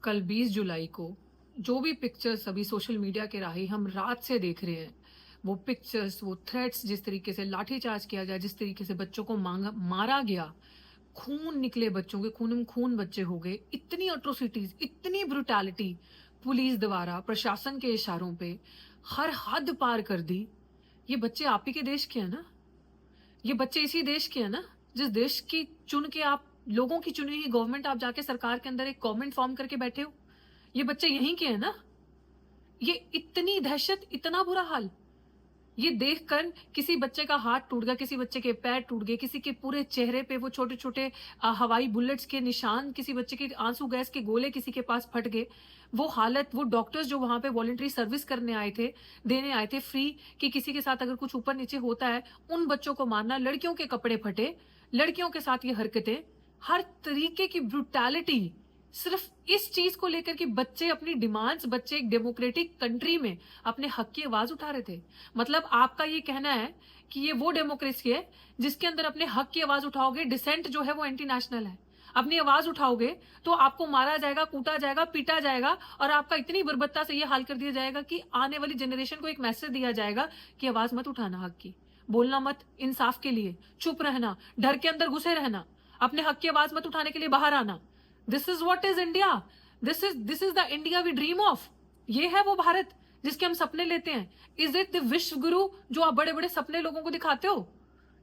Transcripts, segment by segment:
कल 20 जुलाई को जो भी पिक्चर्स अभी सोशल मीडिया के राही हम रात से देख रहे हैं, वो पिक्चर्स, वो थ्रेट्स, जिस तरीके से लाठीचार्ज किया गया, जिस तरीके से बच्चों को मारा गया, खून निकले बच्चों के, खून में खून बच्चे हो गए, इतनी अट्रोसिटीज, इतनी ब्रुटैलिटी पुलिस द्वारा प्रशासन के इशारों पे हर हद पार कर दी। ये बच्चे आप ही के देश के हैं ना? ये बच्चे इसी देश के हैं ना जिस देश की चुन के आप, लोगों की चुनी हुई गवर्नमेंट, आप जाके सरकार के अंदर एक गवर्नमेंट फॉर्म करके बैठे हो। ये बच्चे यहीं के हैं ना? ये इतनी दहशत, इतना बुरा हाल, ये देखकर किसी बच्चे का हाथ टूट गया, किसी बच्चे के पैर टूट गए, किसी के पूरे चेहरे पे वो छोटे छोटे हवाई बुलेट्स के निशान, किसी बच्चे के आंसू गैस के गोले किसी के पास फट गए। वो हालत, वो डॉक्टर्स जो वहां पे वॉलंटरी सर्विस करने आए थे, देने आए थे फ्री, कि किसी के साथ अगर कुछ ऊपर नीचे होता है, उन बच्चों को मारना, लड़कियों के कपड़े फटे, लड़कियों के साथ ये हरकतें, हर तरीके की ब्रुटैलिटी, सिर्फ इस चीज को लेकर कि बच्चे अपनी डिमांड्स, बच्चे एक डेमोक्रेटिक कंट्री में अपने हक की आवाज उठा रहे थे। मतलब आपका ये कहना है कि ये वो डेमोक्रेसी है जिसके अंदर अपने हक की आवाज उठाओगे, डिसेंट जो है वो एंटी नेशनल है, अपनी आवाज उठाओगे तो आपको मारा जाएगा, कूटा जाएगा, पीटा जाएगा, और आपका इतनी बर्बरता से ये हाल कर दिया जाएगा कि आने वाली जनरेशन को एक मैसेज दिया जाएगा कि आवाज मत उठाना, हक की बोलना मत, इंसाफ के लिए चुप रहना, डर के अंदर घुसे रहना, अपने हक की आवाज मत उठाने के लिए बाहर आना। This is what is India, this is the India we dream of. ये है वो भारत जिसके हम सपने लेते हैं। इज इट द विश्व गुरु जो आप बड़े बड़े सपने लोगों को दिखाते हो?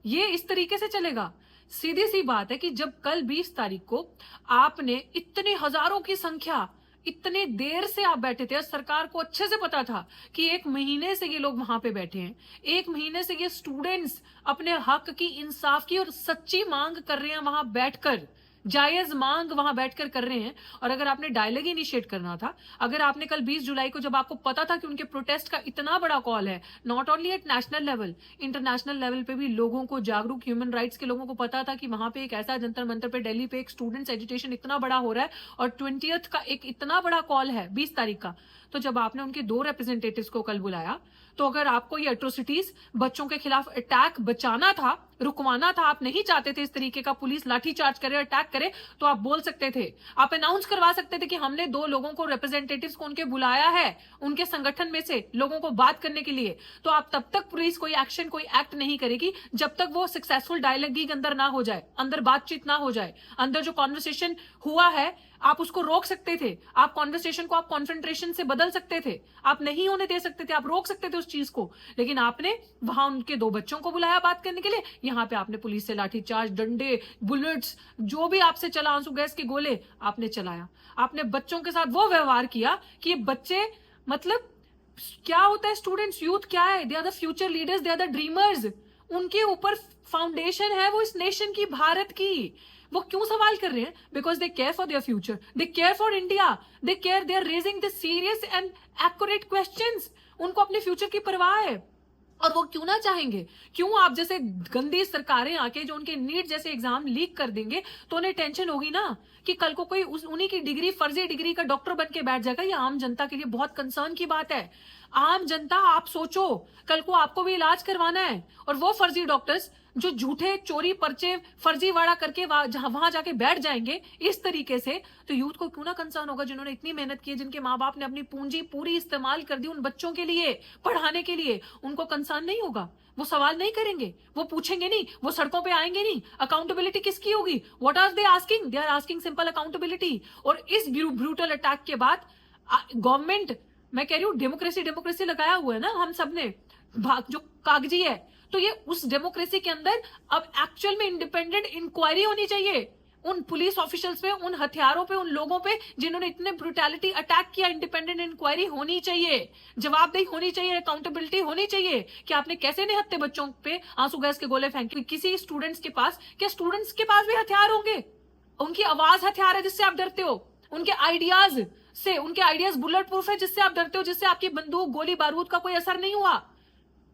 ये इस तरीके से चलेगा? सीधी सी बात है कि जब कल 20 तारीख को आपने इतने हजारों की संख्या, इतने देर से आप बैठे थे, और सरकार को अच्छे से पता था कि 1 महीने से ये लोग वहां पे बैठे हैं, 1 महीने से ये स्टूडेंट्स अपने हक की, इंसाफ की और सच्ची मांग कर रहे हैं, वहां बैठकर जायज मांग वहां बैठकर कर रहे हैं। और अगर आपने डायलॉग इनिशिएट करना था, अगर आपने कल 20 जुलाई को, जब आपको पता था कि उनके प्रोटेस्ट का इतना बड़ा कॉल है, not only at national level, international level पे भी लोगों को, जागरूक ह्यूमन राइट्स के लोगों को पता था कि वहां पे एक ऐसा जंतर मंतर पे, दिल्ली पे एक स्टूडेंट्स एजुटेशन इतना बड़ा हो रहा है, और 20th का एक इतना बड़ा कॉल है 20 तारीख का, तो जब आपने उनके 2 रिप्रेजेंटेटिव्स को कल बुलाया, तो अगर आपको ये एट्रोसिटीज, बच्चों के खिलाफ अटैक बचाना था, रुकवाना था, आप नहीं चाहते थे इस तरीके का पुलिस लाठीचार्ज करे, अटैक करे, तो आप बोल सकते थे, आप अनाउंस करवा सकते थे कि हमने 2 लोगों को, रिप्रेजेंटेटिव्स को उनके बुलाया है, उनके संगठन में से लोगों को बात करने के लिए। तो आप तब तक पुलिस कोई एक्शन, कोई एक्ट नहीं करेगी जब तक वो सक्सेसफुल डायलॉग अंदर ना हो जाए, अंदर बातचीत ना हो जाए, अंदर जो कॉन्वर्सेशन हुआ है आप उसको रोक सकते थे, आप कॉन्वर्सेशन को, आप कॉन्फ्रेंट्रेशन से बदल सकते थे, आप नहीं होने दे सकते थे, आप रोक सकते थे उस चीज को। लेकिन आपने वहां उनके 2 बच्चों को बुलाया बात करने के लिए, यहां पे आपने पुलिस से लाठीचार्ज, डंडे, बुलेट्स, जो भी आपसे चला, आंसू गैस के गोले आपने चलाया। आपने बच्चों के साथ वो व्यवहार किया कि ये बच्चे, मतलब क्या होता है स्टूडेंट्स, यूथ क्या है, they are the future leaders, they are the dreamers, उनके ऊपर फाउंडेशन है वो इस नेशन की, भारत की। वो क्यों सवाल कर रहे हैं? Because they care for their future, they care for India, they care, they are raising the serious and accurate questions. उनको अपने फ्यूचर की परवाह है, और वो क्यों ना चाहेंगे? क्यों आप जैसे गंदी सरकारें आके जो उनके नीट जैसे एग्जाम लीक कर देंगे, तो उन्हें टेंशन होगी ना कि कल को कोई उन्हीं की डिग्री, फर्जी डिग्री का डॉक्टर बन के बैठ जाएगा। ये आम जनता के लिए बहुत कंसर्न की बात है। आम जनता, आप सोचो, कल को आपको भी इलाज करवाना है, और वो फर्जी डॉक्टर्स जो झूठे चोरी पर्चे, फर्जीवाड़ा करके वहां जाके बैठ जाएंगे इस तरीके से, तो यूथ को क्यों ना कंसर्न होगा, जिन्होंने इतनी मेहनत की है, जिनके माँ बाप ने अपनी पूंजी पूरी इस्तेमाल कर दी उन बच्चों के लिए, पढ़ाने के लिए। उनको कंसर्न नहीं होगा? वो सवाल नहीं करेंगे, वो पूछेंगे नहीं, वो सड़कों पे आएंगे नहीं? अकाउंटेबिलिटी किसकी होगी? What are they asking? They are asking simple accountability. और इस ब्रूटल अटैक के बाद गवर्नमेंट, मैं कह रही हूँ, डेमोक्रेसी डेमोक्रेसी लगाया हुआ है ना हम सबने, जो कागजी है, तो ये उस डेमोक्रेसी के अंदर अब एक्चुअल में इंडिपेंडेंट इंक्वायरी होनी चाहिए उन पुलिस ऑफिशियल्स पे, उन हथियारों पे, उन लोगों पे जिन्होंने इतने ब्रुटैलिटी अटैक किया। इंडिपेंडेंट इंक्वायरी होनी चाहिए, जवाबदेही होनी चाहिए, अकाउंटेबिलिटी होनी चाहिए कि आपने कैसे निहत्थे बच्चों पे आंसू गैस के गोले फेंके। किसी स्टूडेंट्स के पास, क्या स्टूडेंट्स के पास भी हथियार होंगे? उनकी आवाज हथियार है जिससे आप डरते हो, उनके आइडियाज से, उनके आइडियाज बुलेट प्रूफ है जिससे आप डरते हो, जिससे आपकी बंदूक, गोली बारूद का कोई असर नहीं हुआ,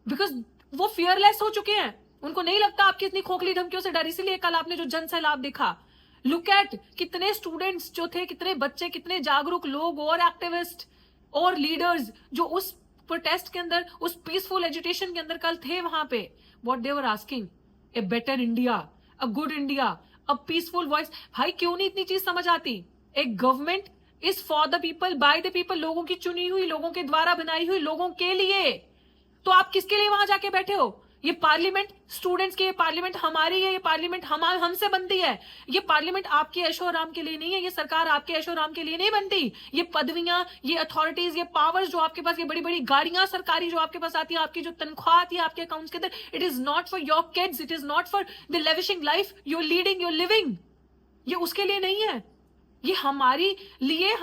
बिकॉज वो फियरलेस हो चुके हैं। उनको नहीं लगता आपकी इतनी खोखली धमकियों से डर। इसीलिए कल आपने जो जन सैलाब देखा, लुक एट कितने स्टूडेंट्स जो थे, कितने बच्चे, कितने जागरूक लोग और एक्टिविस्ट और लीडर्स जो उस प्रोटेस्ट के अंदर, उस पीसफुल एजुटेशन के अंदर कल थे वहां पे। What they were asking, a better India, a good India, a peaceful voice. भाई क्यों नहीं इतनी चीज समझ आती? एक government is for the people, by the people, लोगों की चुनी हुई, लोगों के द्वारा बनाई हुई, लोगों के लिए। तो आप किसके लिए वहां जाके बैठे हो? ये पार्लियामेंट स्टूडेंट्स की, ये पार्लियामेंट हमारी है, ये पार्लियामेंट हमसे बनती है। ये पार्लियामेंट आपके ऐशो आराम के लिए नहीं है, ये सरकार आपके ऐशो आराम के लिए नहीं बनती। ये पदवियां, ये अथॉरिटीज, ये पावर्स जो आपके पास, ये बड़ी बड़ी गाड़ियां सरकारी जो आपके पास आती है, आपकी जो तनख्वाह आती है आपके अकाउंट्स के अंदर, it is not for your kids, it is not for the lavishing life you are leading, you are living. ये उसके लिए नहीं है, ये हमारी लिए,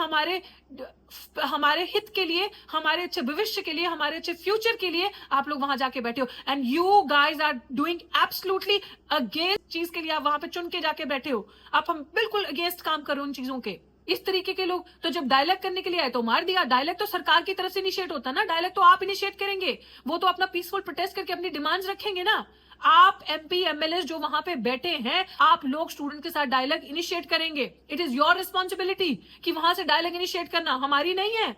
हमारे हित के लिए, हमारे अच्छे भविष्य के लिए, हमारे अच्छे फ्यूचर के लिए आप लोग वहां जाके बैठे हो। And you guys are doing absolutely against चीज के लिए आप वहां पे चुन के जाके बैठे हो। हम बिल्कुल अगेंस्ट काम कर रहे हो उन चीजों के। इस तरीके के लोग तो जब डायलॉग करने के लिए आए तो मार दिया। डायलॉग तो सरकार की तरफ से इनिशिएट होता ना, डायलॉग तो आप इनिशिएट करेंगे, वो तो अपना पीसफुल प्रोटेस्ट करके अपनी डिमांड्स रखेंगे ना। आप एमपी एमएलए जो वहां पे बैठे हैं, आप लोग स्टूडेंट के साथ डायलॉग इनिशिएट करेंगे। इट इज योर रिस्पॉन्सिबिलिटी कि वहां से डायलॉग इनिशिएट करना, हमारी नहीं है।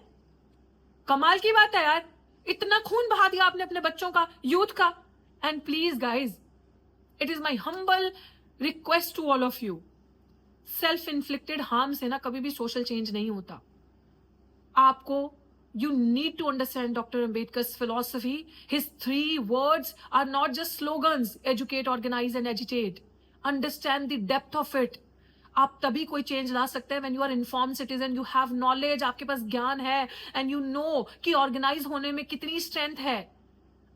कमाल की बात है यार, इतना खून बहा दिया आपने अपने बच्चों का, यूथ का। And please guys, it is my humble request to all of you, self inflicted harm से ना कभी भी सोशल चेंज नहीं होता। आपको you need to understand Dr. Ambedkar's philosophy. His 3 words are not just slogans: educate, organize and agitate. Understand the depth of it. आप तभी कोई चेंज ला सकते हैं when you are informed citizen, you have knowledge, आपके पास ज्ञान है, and you know कि organise होने में कितनी स्ट्रेंथ है।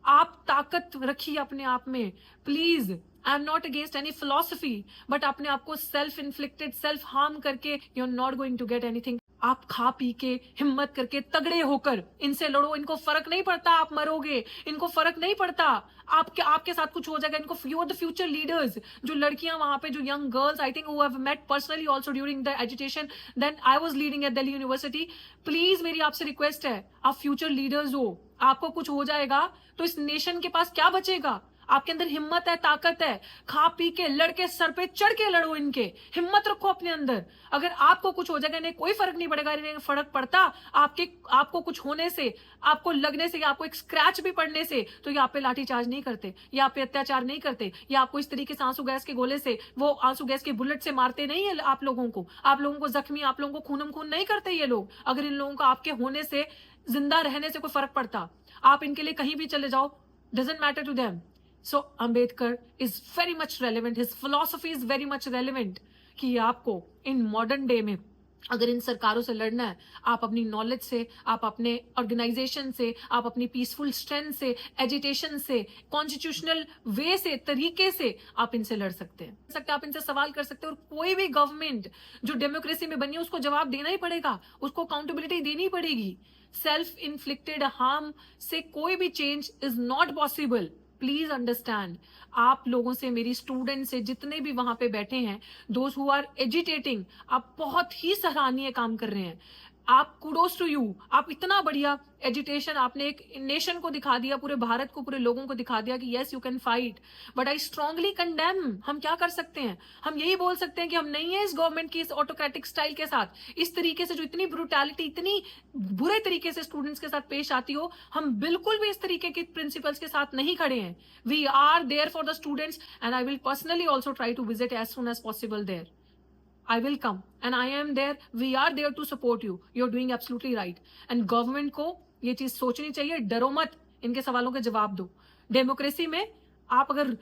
आप ताकत रखिए अपने आप में please. I am not against any philosophy, but अपने आप को सेल्फ इन्फ्लिक्टेड, सेल्फ हार्म करके you are not going to get anything. आप खा पी के, हिम्मत करके, तगड़े होकर इनसे लड़ो। इनको फर्क नहीं पड़ता आप मरोगे, इनको फर्क नहीं पड़ता आपके साथ कुछ हो जाएगा। इनको, you are the future leaders. जो लड़कियां वहां पे, जो young girls, I think who have met personally also during the education then I was leading at Delhi University, please मेरी आपसे रिक्वेस्ट है, आप फ्यूचर लीडर्स हो। आपको कुछ हो जाएगा तो इस नेशन के पास क्या बचेगा? आपके अंदर हिम्मत है, ताकत है, खा पी के, लड़के सर पे चढ़ के लड़ो इनके, हिम्मत रखो अपने अंदर। अगर आपको कुछ हो जाएगा, इन्हें कोई फर्क नहीं पड़ेगा, इन्हें फर्क पड़ता आपको कुछ होने से, आपको लगने से, आपको एक स्क्रैच भी पड़ने से, तो ये आप पे लाठीचार्ज नहीं करते, ये आप पे अत्याचार नहीं करते, ये आपको इस तरीके से आंसू गैस के गोले से, वो आंसू गैस के बुलेट से मारते नहीं है आप लोगों को जख्मी, आप लोगों को खूनम खून नहीं करते ये लोग। अगर इन लोगों को आपके होने से, जिंदा रहने से कोई फर्क पड़ता, आप इनके लिए कहीं भी चले जाओ, doesn't matter to them. So Ambedkar is very much relevant. His philosophy is very much relevant. कि आपको इन मॉडर्न डे में अगर इन सरकारों से लड़ना है, आप अपनी नॉलेज से, आप अपने ऑर्गेनाइजेशन से, आप अपनी पीसफुल स्ट्रेंथ से, एजिटेशन से, कॉन्स्टिट्यूशनल वे से, तरीके से आप इनसे लड़ सकते हैं। आप इनसे सवाल कर सकते हैं। और कोई भी गवर्नमेंट जो डेमोक्रेसी में बनी है उसको जवाब देना ही पड़ेगा, उसको अकाउंटेबिलिटी देनी पड़ेगी। सेल्फ इन्फ्लिक्टेड हार्म से कोई भी change is not possible. Please understand. आप लोगों से, मेरी स्टूडेंट से, जितने भी वहां पे बैठे हैं, दोज हु आर एजिटेटिंग, आप बहुत ही सराहनीय काम कर रहे हैं। आप, कुडोस टू यू, आप इतना बढ़िया एजुटेशन, आपने एक नेशन को दिखा दिया, पूरे भारत को, पूरे लोगों को दिखा दिया कि yes you can fight. But I strongly condemn. हम क्या कर सकते हैं? हम यही बोल सकते हैं कि हम नहीं है इस गवर्नमेंट की इस ऑटोक्रेटिक स्टाइल के साथ, इस तरीके से जो इतनी ब्रूटैलिटी, इतनी बुरे तरीके से स्टूडेंट्स के साथ पेश आती हो, हम बिल्कुल भी इस तरीके के प्रिंसिपल्स के साथ नहीं खड़े हैं। We are there for the students and I will personally also try to visit as soon as possible there. I will come and I am there. We are there to support you. You're doing absolutely right. And government को ये चीज सोचनी चाहिए, डरो मत, इनके सवालों के जवाब दो। डेमोक्रेसी में आप अगर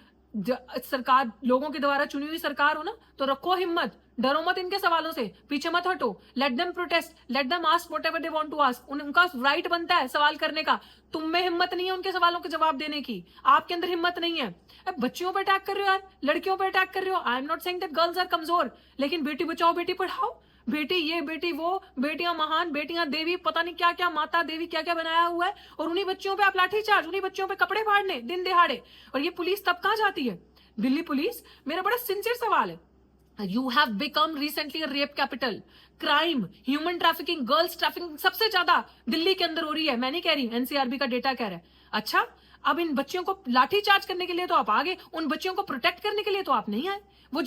सरकार, लोगों के द्वारा चुनी हुई सरकार हो ना, तो रखो हिम्मत, डरो मत इनके सवालों से, पीछे मत हटो। Let them protest, let them ask whatever they want to ask. उनका राइट बनता है सवाल करने का। तुम में हिम्मत नहीं है उनके सवालों के जवाब देने की, आपके अंदर हिम्मत नहीं है। अब बच्चियों पे अटैक कर रहे हो यार, लड़कियों पे अटैक कर रहे हो। I am not saying that girls are कमजोर, लेकिन बेटी बचाओ बेटी पढ़ाओ, बेटी ये बेटी वो, बेटियां महान, बेटियां देवी, पता नहीं क्या क्या, माता देवी क्या क्या बनाया हुआ है। और उन्हीं बच्चियों पे आप लाठीचार्ज, उन्हीं बच्चियों पे कपड़े फाड़ने दिन दिहाड़े। और ये पुलिस तब कहां जाती है? दिल्ली पुलिस। मेरा बड़ा सिंसियर सवाल है, you have become recently a rape capital, crime, human trafficking, girls trafficking सबसे ज्यादा दिल्ली के अंदर हो रही है। मैं नहीं कह रही, एनसीआरबी का डेटा कह रहा है। अच्छा, अब इन बच्चियों को लाठीचार्ज करने के लिए तो आप आगे, उन बच्चियों को प्रोटेक्ट करने के लिए तो आप नहीं आए। वो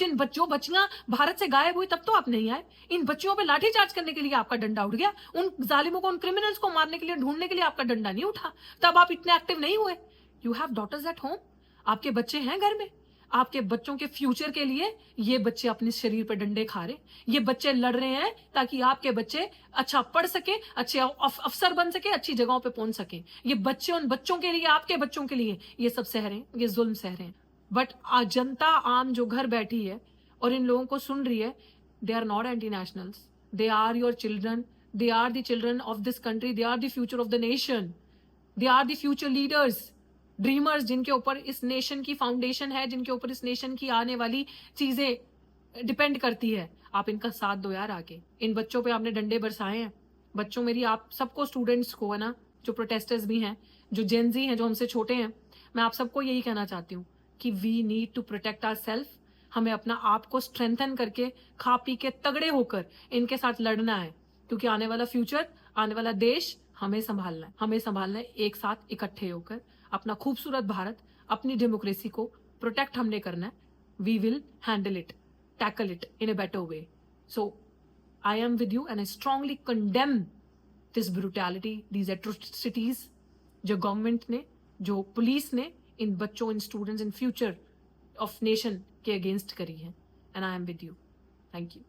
बच्चियां भारत से गायब हुई तब तो आप नहीं आए। इन बच्चियों पे लाठीचार्ज करने के लिए आपका डंडा उठ गया, उन जालिमों को, उन क्रिमिनल्स को मारने के लिए, ढूंढने के लिए आपका डंडा नहीं उठा, तब आप इतने एक्टिव नहीं हुए। You have daughters at home, आपके बच्चे हैं घर में, आपके बच्चों के फ्यूचर के लिए ये बच्चे अपने शरीर पर डंडे खा रहे, ये बच्चे लड़ रहे हैं ताकि आपके बच्चे अच्छा पढ़ सके, अच्छे अफसर बन सके, अच्छी जगहों पे पहुंच सके। ये बच्चे उन बच्चों के लिए, आपके बच्चों के लिए ये सब सह रहे हैं, ये जुल्म सह रहे हैं। बट जनता आम जो घर बैठी है और इन लोगों को सुन रही है, they are not anti nationals, they are your children, they are the children of this country, they are the future of the nation, they are the future leaders, dreamers, जिनके ऊपर इस नेशन की फाउंडेशन है, जिनके ऊपर इस nation की आने वाली चीजें डिपेंड करती है। आप इनका साथ दो यार आके। इन बच्चों पे आपने डंडे बरसाए हैं। बच्चों, मेरी आप सबको, स्टूडेंट्स को है ना, जो प्रोटेस्टर्स भी हैं, जो जेनजी हैं, जो हमसे छोटे हैं, मैं आप सबको यही कहना चाहती हूँ कि we need to protect our self. हमें अपना आप को स्ट्रेंथन करके, खा पी के तगड़े होकर इनके साथ लड़ना है, क्योंकि आने वाला फ्यूचर, आने वाला देश हमें संभालना है। हमें संभालना है एक साथ इकट्ठे होकर। अपना खूबसूरत भारत, अपनी डेमोक्रेसी को प्रोटेक्ट हमने करना है। We will handle it, tackle it in a better way. So I am with you and I strongly condemn this brutality, these atrocities जो गवर्नमेंट ने, जो पुलिस ने इन बच्चों, इन स्टूडेंट्स, इन फ्यूचर ऑफ नेशन के अगेंस्ट करी है। And I am with you. Thank you.